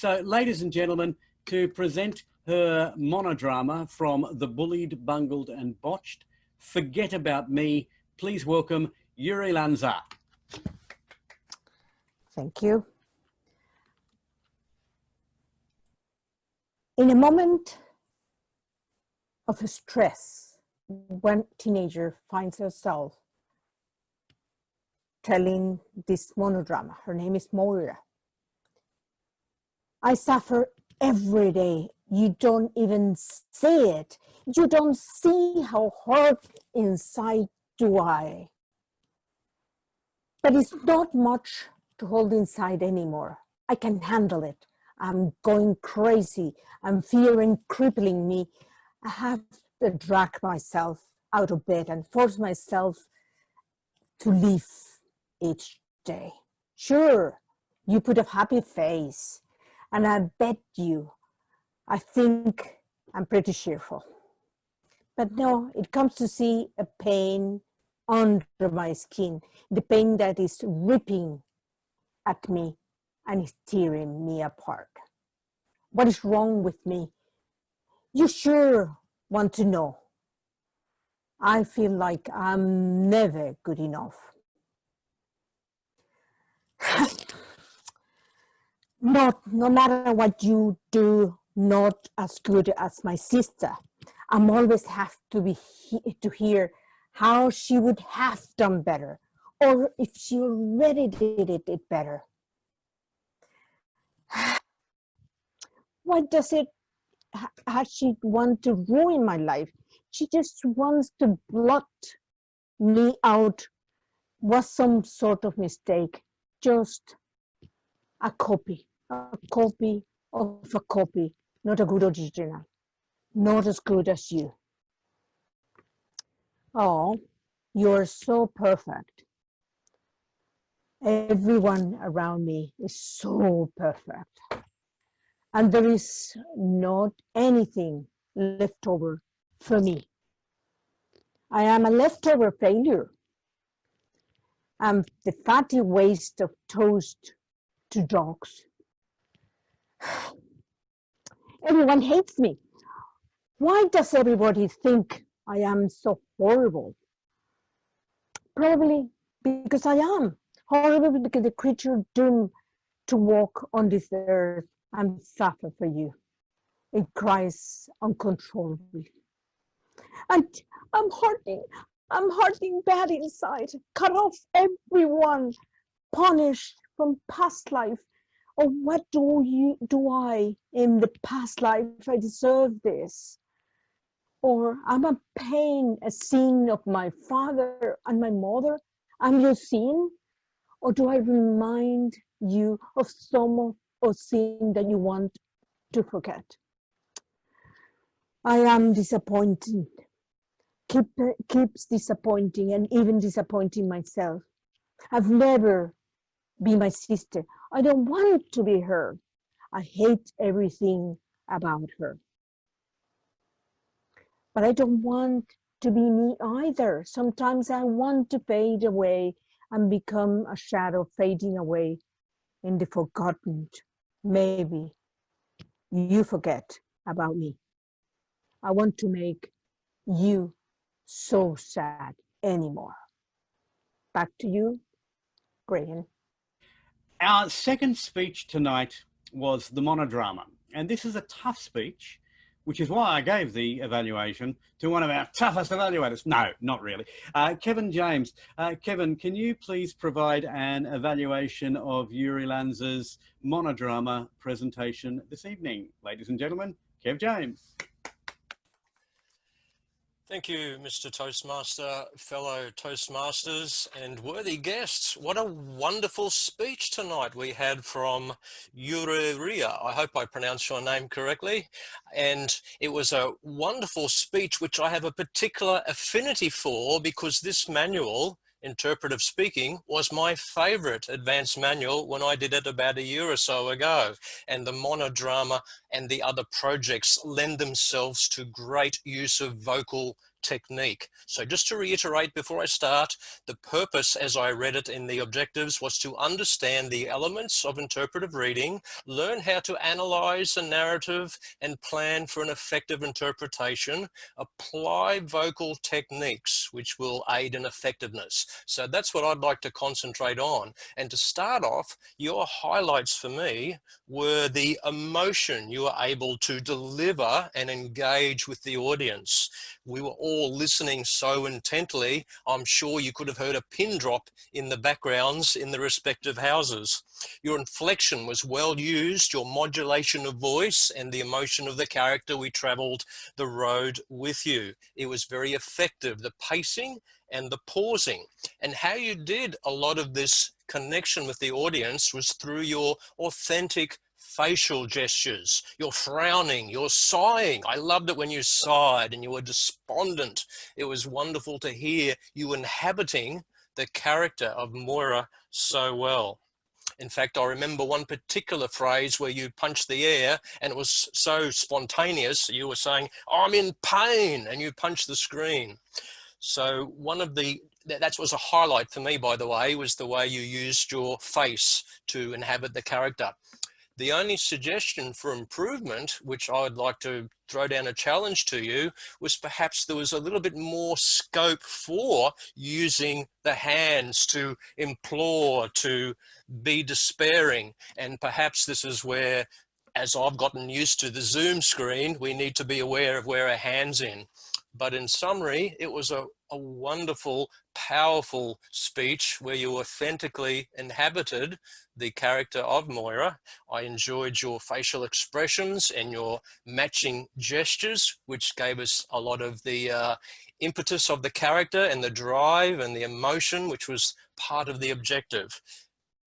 So, ladies and gentlemen, to present her monodrama from the Bullied, Bungled and Botched, Forget About Me, please welcome Yuriria Lanza. Thank you. In a moment of stress, when a teenager finds herself telling this monodrama, her name is Moira. I suffer every day. You don't even see it. You don't see how hard inside do I. But it's not much to hold inside anymore. I can handle it. I'm going crazy. I'm fearing crippling me. I have to drag myself out of bed and force myself to live each day. Sure, you put a happy face, and I bet you, I think I'm pretty cheerful. But no, it comes to see a pain under my skin, the pain that is ripping at me and is tearing me apart. What is wrong with me? You sure want to know. I feel like I'm never good enough. No matter what you do, not as good as my sister. I'm always have to hear how she would have done better, or if she already did it better. Why does she want to ruin my life? She just wants to blot me out. Was some sort of mistake, just a copy of a copy, not a good original, not as good as you. Oh, you're so perfect. Everyone around me is so perfect. And there is not anything left over for me. I am a leftover failure. I'm the fatty waste of toast to dogs. Everyone hates me. Why does everybody think I am so horrible? Probably because I am horrible, because the creature doomed to walk on this earth and suffer for you. It cries uncontrollably. And I'm hurting bad inside, cut off everyone, punished from past life. Or what do I in the past life? I deserve this. Or I'm a pain, a sin of my father and my mother. I'm your sin? Or do I remind you of some of sin that you want to forget? I am disappointed. Keeps disappointing and even disappointing myself. I've never been my sister. I don't want to be her. I hate everything about her. But I don't want to be me either. Sometimes I want to fade away and become a shadow fading away in the forgotten. Maybe you forget about me. I want to make you so sad anymore. Back to you, Graham. Our second speech tonight was the monodrama, and this is a tough speech, which is why I gave the evaluation to one of our toughest evaluators. No, not really. Kevin James. Kevin, can you please provide an evaluation of Yuriria Lanza's monodrama presentation this evening? Ladies and gentlemen, Kev James. Thank you, Mr. Toastmaster, fellow Toastmasters and worthy guests. What a wonderful speech tonight we had from Yuriria. I hope I pronounced your name correctly. And it was a wonderful speech, which I have a particular affinity for, because this manual, Interpretive Speaking, was my favorite advanced manual when I did it about a year or so ago. And the monodrama and the other projects lend themselves to great use of vocal technique. So just to reiterate before I start, the purpose as I read it in the objectives was to understand the elements of interpretive reading, learn how to analyze a narrative and plan for an effective interpretation, apply vocal techniques which will aid in effectiveness. So that's what I'd like to concentrate on. And to start off, your highlights for me were the emotion you were able to deliver and engage with the audience. We were all listening so intently, I'm sure you could have heard a pin drop in the backgrounds in the respective houses. Your inflection was well used, your modulation of voice and the emotion of the character. We traveled the road with you. It was very effective, the pacing and the pausing. And how you did a lot of this connection with the audience was through your authentic facial gestures, your frowning, your sighing. I loved it when you sighed and you were despondent. It was wonderful to hear you inhabiting the character of Moira so well. In fact, I remember one particular phrase where you punched the air and it was so spontaneous. You were saying, "I'm in pain," and you punched the screen. So that was a highlight for me, by the way, was the way you used your face to inhabit the character. The only suggestion for improvement, which I would like to throw down a challenge to you, was perhaps there was a little bit more scope for using the hands to implore, to be despairing. And perhaps this is where, as I've gotten used to the Zoom screen, we need to be aware of where our hands in. But in summary, it was a wonderful, powerful speech where you authentically inhabited the character of Moira. I enjoyed your facial expressions and your matching gestures, which gave us a lot of the impetus of the character and the drive and the emotion, which was part of the objective.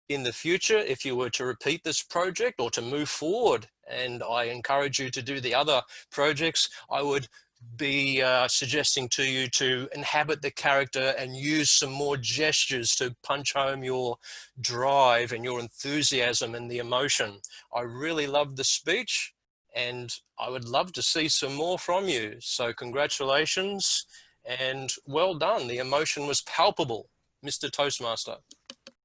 In the future, if you were to repeat this project or to move forward, and I encourage you to do the other projects, I would be suggesting to you to inhabit the character and use some more gestures to punch home your drive and your enthusiasm and the emotion. I really loved the speech and I would love to see some more from you. So congratulations and well done. The emotion was palpable, Mr. Toastmaster.